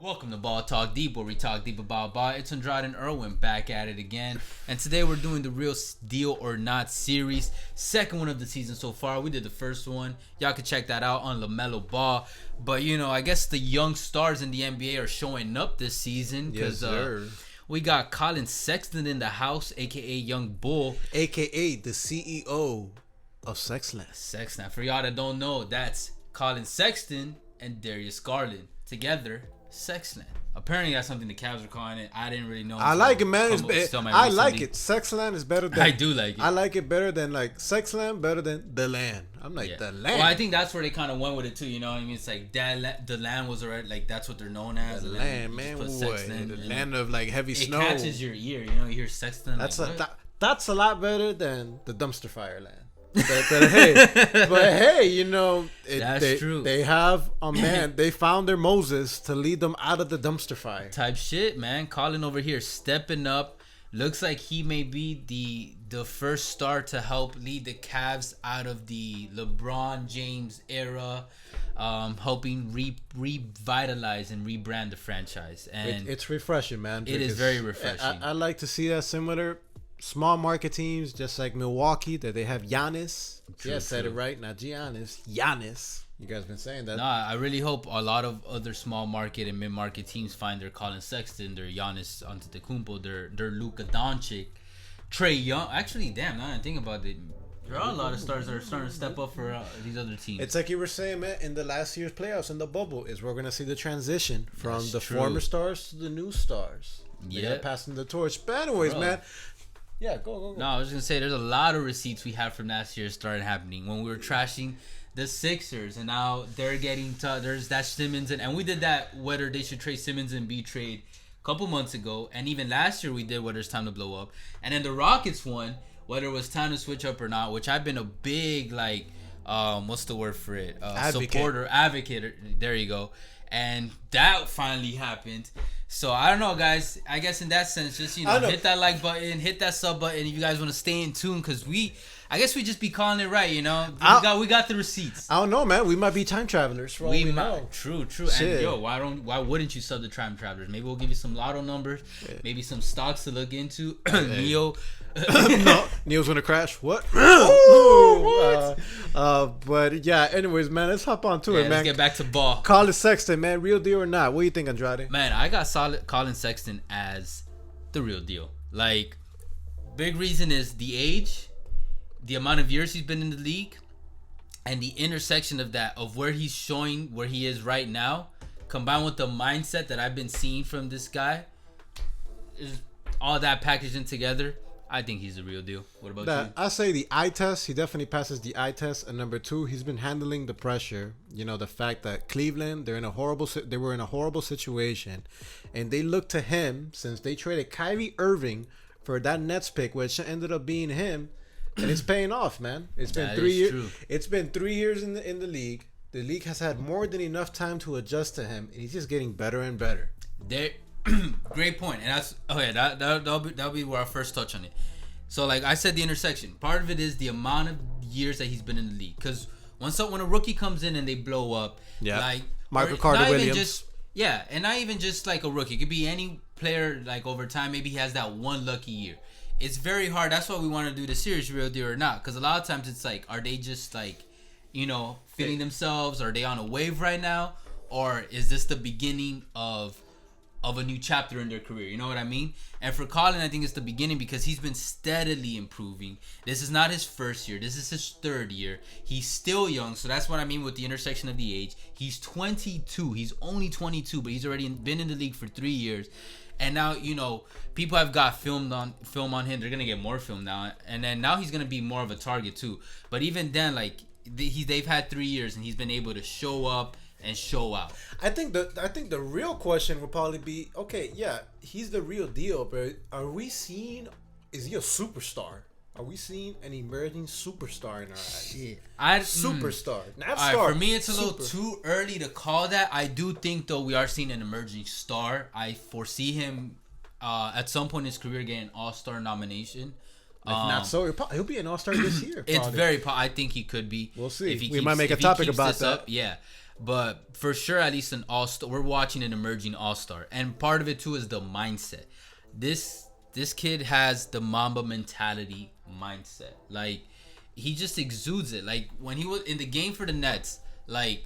Welcome to Ball Talk Deep, where we talk deep about ball. It's Andrade and Irwin back at it again. And today we're doing the Real Deal or Not series. Second one of the season so far. We did the first one. Y'all can check that out on LaMelo Ball. But, I guess the young stars in the NBA are showing up this season. Because we got Collin Sexton in the house, a.k.a. Young Bull. A.k.a. the CEO of Sexland. Sexton. For y'all that don't know, that's Collin Sexton and Darius Garland. Together, Sexland. Apparently, that's something the Cavs are calling it. I didn't really know. I like it, man. I like it. Sexland is better than. I do like it. I like it better than Sexland, better than the land. I'm like the land. Well, I think that's where they kind of went with it too. You know what I mean? It's like the land was already that's what they're known as. The land, man. The land of heavy snow. It catches your ear. You hear Sexton. That's a lot better than the dumpster fire land. But hey, that's true. They have a man. They found their Moses to lead them out of the dumpster fire. Type shit, man. Collin over here stepping up. Looks like he may be the first star to help lead the Cavs out of the LeBron James era, helping revitalize and rebrand the franchise. And it's refreshing, man. It is very refreshing. I like to see that similar. Small market teams, just like Milwaukee, that they have Giannis. True, I said it right. Not Giannis. Giannis. You guys been saying that. Nah, I really hope a lot of other small market and mid market teams find their Collin Sexton, their Giannis Antetokounmpo, their Luka Doncic, Trae Young. Actually, damn, now I think about it, there are a lot of stars that are starting to step up for these other teams. It's like you were saying, man, in the last year's playoffs in the bubble, is we're gonna see the transition from former stars to the new stars. Yeah, passing the torch. But anyways, man. Yeah, go. No, I was going to say, there's a lot of receipts we had from last year started happening when we were trashing the Sixers, and now they're getting there's that Simmons, and we did that, whether they should trade Simmons and be trade a couple months ago, and even last year we did whether it's time to blow up, and then the Rockets one, whether it was time to switch up or not, which I've been a big, what's the word for it? Advocate, there you go. And that finally happened. So I don't know, guys. I guess in that sense, just hit that like button, hit that sub button if you guys want to stay in tune, because I guess we just be calling it right, We got the receipts. I don't know, man. We might be time travelers for all we know. True. Shit. And why wouldn't you sub the time travelers? Maybe we'll give you some lotto numbers, maybe some stocks to look into. Neo. No, Neo's gonna crash. What? But yeah. Anyways, man, let's hop on to it, man. Let's get back to ball. Collin Sexton, man, real deal or not? What do you think, Andrade? Man, I got Collin Sexton as the real deal. Big reason is the age, the amount of years he's been in the league, and the intersection of that, of where he's showing where he is right now, combined with the mindset that I've been seeing from this guy, is all that packaged in together. I think he's the real deal. What about you? I say the eye test. He definitely passes the eye test. And number two, he's been handling the pressure. The fact that Cleveland, they were in a horrible situation, and they looked to him since they traded Kyrie Irving for that Nets pick, which ended up being him, and it's paying off, man. It's been 3 years. It's been 3 years in the league. The league has had more than enough time to adjust to him, and he's just getting better and better. Great point. And that's that'll be where I first touch on it. So I said, the intersection, part of it is the amount of years that he's been in the league, because when a rookie comes in and they blow up, Michael Carter Williams, and not even just a rookie, it could be any player, over time, maybe he has that one lucky year. It's very hard. That's why we want to do the series, real deal or not, because a lot of times it's are they just feeling themselves? Are they on a wave right now, or is this the beginning of a new chapter in their career? You know what I mean? And for Collin, I think it's the beginning, because he's been steadily improving. This is not his first year. This is his third year. He's still young, so that's what I mean with the intersection of the age. He's 22. He's only 22, but he's already been in the league for 3 years. And now, people have got film on him. They're going to get more film now. And then now he's going to be more of a target too. But even then, they've had 3 years, and he's been able to show up and show out. I think the real question would probably be, okay, yeah, he's the real deal, but is he a superstar? Are we seeing an emerging superstar in our eyes? Superstar, not star. For me, it's a little too early to call that. I do think, though, we are seeing an emerging star. I foresee him at some point in his career getting an All-Star nomination. If not so, he'll be an All-Star this year. It's I think he could be. We'll see. We might make a topic about that. Yeah. But for sure, at least an all-star. We're watching an emerging all-star. And part of it, too, is the mindset. This kid has the Mamba mentality mindset. Like, he just exudes it. Like, when he was in the game for the Nets, like,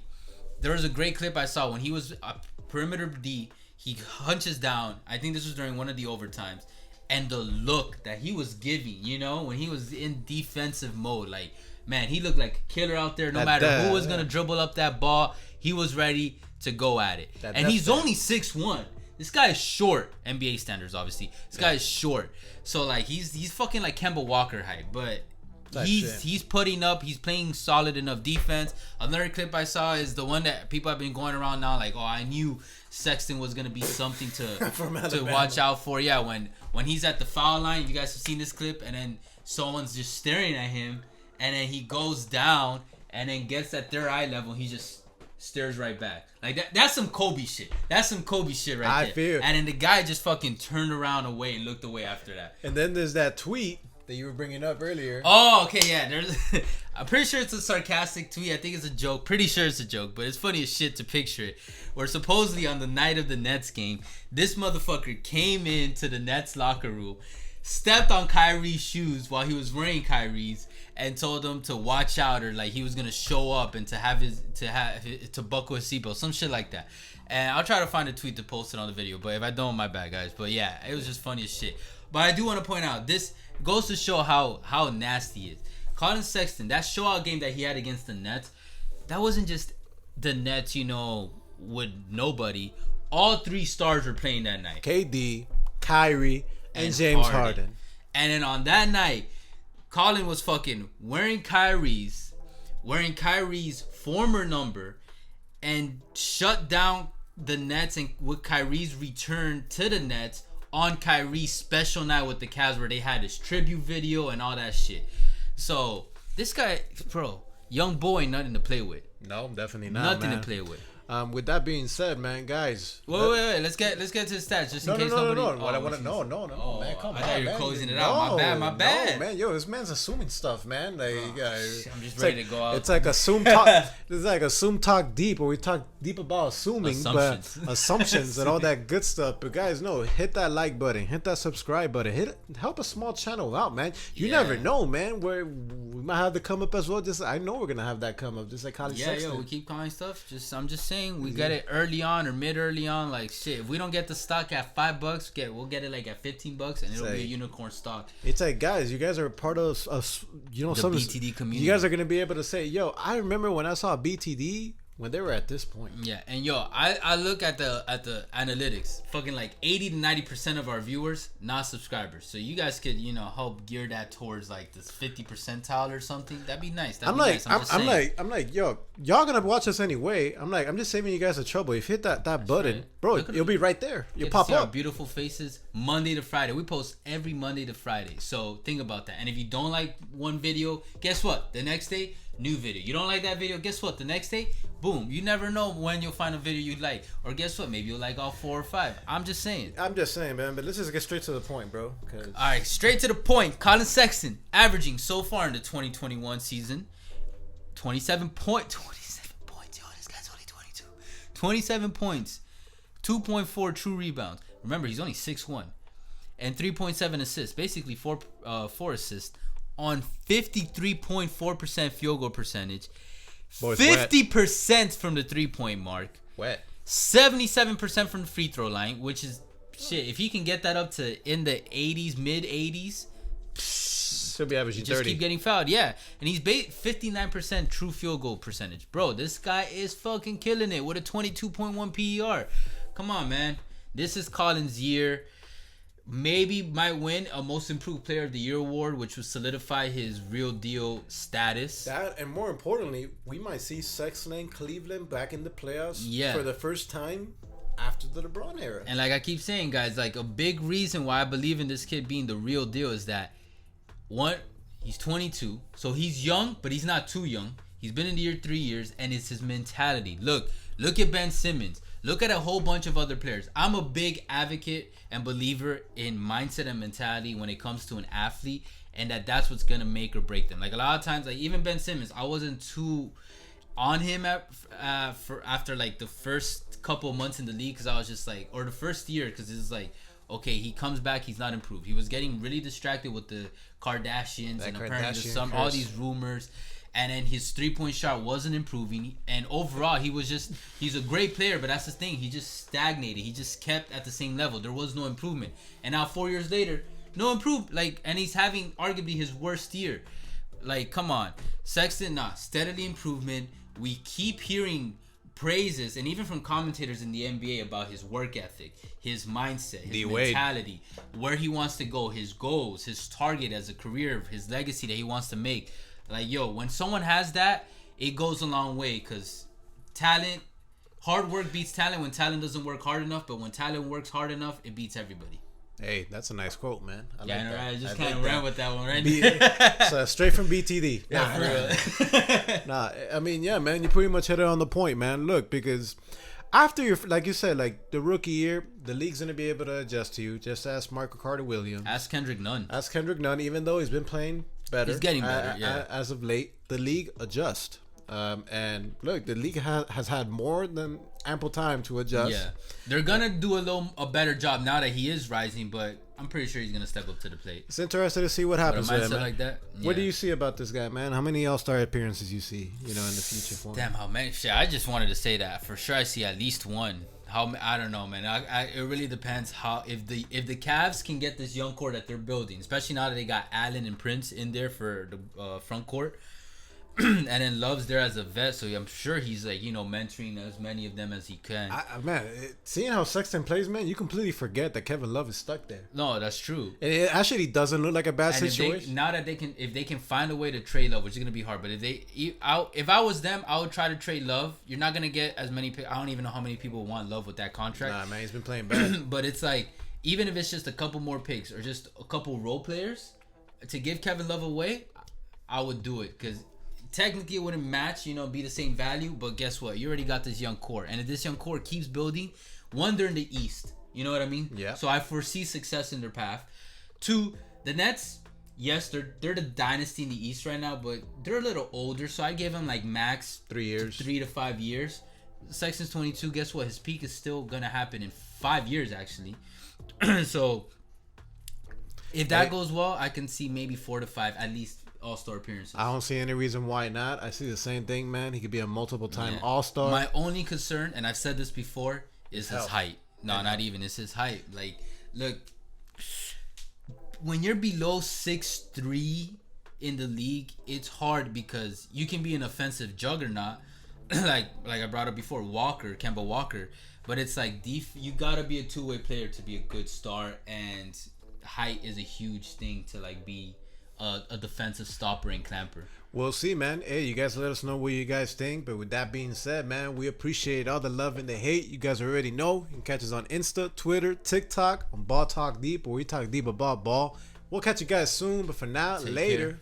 there was a great clip I saw when he was a perimeter D. He hunches down. I think this was during one of the overtimes. And the look that he was giving, you know, when he was in defensive mode, like, man, he looked like a killer out there. No matter who was going to dribble up that ball, he was ready to go at it. And he's only 6'1". This guy is short. NBA standards, obviously. This guy is short. So, like, he's fucking like Kemba Walker height. But he's putting up. He's playing solid enough defense. Another clip I saw is the one that people have been going around now. Like, oh, I knew Sexton was going to be something to watch out for. Yeah, when he's at the foul line. You guys have seen this clip. And then someone's just staring at him. And then he goes down and then gets at their eye level. He just stares right back. Like, that's some Kobe shit. That's some Kobe shit right there. I feel. And then the guy just fucking turned around away and looked away after that. And then there's that tweet that you were bringing up earlier. Oh, okay, yeah. I'm pretty sure it's a sarcastic tweet. I think it's a joke. Pretty sure it's a joke, but it's funny as shit to picture it. Where supposedly on the night of the Nets game, this motherfucker came into the Nets locker room, stepped on Kyrie's shoes while he was wearing Kyrie's, and told him to watch out, or like he was gonna show up and to buckle his seatbelt, some shit like that. And I'll try to find a tweet to post it on the video, but if I don't, my bad, guys. But yeah, it was just funny as shit. But I do want to point out, this goes to show how nasty he is. Collin Sexton, that showout game that he had against the Nets, that wasn't just the Nets, you know, with nobody. All three stars were playing that night. KD, Kyrie, and James Harden. And then on that night, Collin was fucking wearing Kyrie's former number, and shut down the Nets, and with Kyrie's return to the Nets on Kyrie's special night with the Cavs, where they had his tribute video and all that shit. So this guy, bro, young boy, nothing to play with. No, definitely not. Nothing to play with. With that being said, man, guys. Wait. Let's get to the stats just in case nobody. No. What I want to know, man, come on. I thought you were closing it out. My bad. No, man, yo, this man's assuming stuff, man. Like, I'm just ready to go out. It's like a Zoom talk. It's like a Zoom talk deep, where we talk deep about assuming, assumptions and all that good stuff. But guys, no, hit that like button, hit that subscribe button, help a small channel out, man. You never know, man. We might have to come up as well. I know we're gonna have that come up, just like Collin Sexton. Yeah, we keep calling stuff. I'm just saying. We get it early on or mid early on. Like, shit, if we don't get the stock at $5, we'll get it like at $15, and it'll be a unicorn stock. It's like, guys, you guys are part of the BTD community. You guys are gonna be able to say, yo, I remember when I saw BTD when they were at this point. Yeah, and yo, I look at the analytics. Fucking like 80 to 90% of our viewers not subscribers. So you guys could, you know, help gear that towards like this 50 percentile or something. That'd be nice. I'm like, yo, y'all gonna watch us anyway. I'm just saving you guys the trouble. If you hit that button, right, bro, it'll be right there. You'll pop up. Our beautiful faces Monday to Friday. We post every Monday to Friday. So think about that. And if you don't like one video, guess what? The next day, new video. You don't like that video, guess what? The next day, boom. You never know when you'll find a video you like. Or guess what? Maybe you'll like all 4 or 5. I'm just saying, man. But let's just get straight to the point, bro. All right, straight to the point. Collin Sexton averaging so far in the 2021 season 27 points. Yo, this guy's only 22. 27 points, 2.4 true rebounds. Remember, he's only 6'1", and 3.7 assists. Basically, 4 assists on 53.4% field goal percentage. 50% from the 3-point mark. 77% from the free throw line, which is shit. If he can get that up to in the 80s, mid 80s, he'll be averaging 30. Just keep getting fouled, yeah. And he's 59% true field goal percentage. Bro, this guy is fucking killing it with a 22.1 PER. Come on, man. This is Collin's year. Maybe might win a Most Improved Player of the Year award, which would solidify his real deal status. That, and more importantly, we might see Sexton and Cleveland back in the playoffs for the first time after the LeBron era. And like I keep saying, guys, like a big reason why I believe in this kid being the real deal is that, one, he's 22, so he's young, but he's not too young. He's been in the year 3 years, and it's his mentality. Look at Ben Simmons. Look at a whole bunch of other players. I'm a big advocate and believer in mindset and mentality when it comes to an athlete, and that's what's going to make or break them. Like a lot of times, like even Ben Simmons, I wasn't too on him for after like the first couple of months in the league, because I was just like, or the first year, because it's like, okay, he comes back, he's not improved. He was getting really distracted with the Kardashians That and apparently Kardashian all curse. these rumors, and then his 3-point shot wasn't improving, and overall he's a great player, but that's the thing, he just stagnated. He just kept at the same level. There was no improvement, and now 4 years later, no improvement. Like, and he's having arguably his worst year. Like, come on, Sexton, steadily improvement. We keep hearing praises, and even from commentators in the NBA, about his work ethic, his mindset, his mentality, where he wants to go, his goals, his target as a career, his legacy that he wants to make. Like, yo, when someone has that, it goes a long way, because hard work beats talent when talent doesn't work hard enough, but when talent works hard enough, it beats everybody. Hey, that's a nice quote, man. I Yeah, like that. I just I kind of like ran with that one, right? So straight from BTD. Yeah, for real. Nah, I mean, yeah, man, you pretty much hit it on the point, man. Look, because after your, like you said, like the rookie year, the league's gonna be able to adjust to you. Just ask Marco Carter Williams. Ask Kendrick Nunn. Even though he's been playing better. He's getting better, yeah. As of late, the league adjusts. And look, the league has had more than ample time to adjust. Yeah, they're gonna do a better job now that he is rising, but I'm pretty sure he's gonna step up to the plate. It's interesting to see what happens But a with mindset him, man. like that. Yeah. What do you see about this guy, man? How many All-Star appearances you see, in the future for him? Damn, how many? Shit, I just wanted to say that for sure. I see at least one. I don't know, man. It really depends how if the Cavs can get this young core that they're building, especially now that they got Allen and Prince in there for the front court. And then Love's there as a vet, so I'm sure he's like, mentoring as many of them as he can. Seeing how Sexton plays, man, you completely forget that Kevin Love is stuck there. No, that's true. And it actually doesn't look like a bad And situation. if they can find a way to trade Love, which is gonna be hard, but if I was them, I would try to trade Love. You're not gonna get as many. I don't even know how many people want Love with that contract. Nah, man, he's been playing bad. But it's like, even if it's just a couple more picks or just a couple role players to give Kevin Love away, I would do it, because technically it wouldn't match, be the same value, but guess what? You already got this young core, and if this young core keeps building, one, they're in the East. You know what I mean? Yeah. So I foresee success in their path. Two, the Nets, yes, they're the dynasty in the East right now, but they're a little older, so I give them like max 3 years, 3 to 5 years. Sexton's 22. Guess what? His peak is still gonna happen in 5 years, actually. So if that goes well, I can see maybe 4 to 5 at least All-Star appearances. I don't see any reason why not. I see the same thing, man. He could be a multiple-time All-Star. My only concern, and I've said this before, is his height. No, not even. It's his height. Like, look, when you're below 6'3" in the league, it's hard, because you can be an offensive juggernaut, like I brought up before, Kemba Walker, but it's like you gotta be a two-way player to be a good star, and height is a huge thing to like be a defensive stopper and clamper. We'll see, man. Hey, you guys let us know what you guys think. But with that being said, man, we appreciate all the love and the hate. You guys already know. You can catch us on Insta, Twitter, TikTok, on Ball Talk Deep, where we talk deep about ball. We'll catch you guys soon. But for now, Take later. care.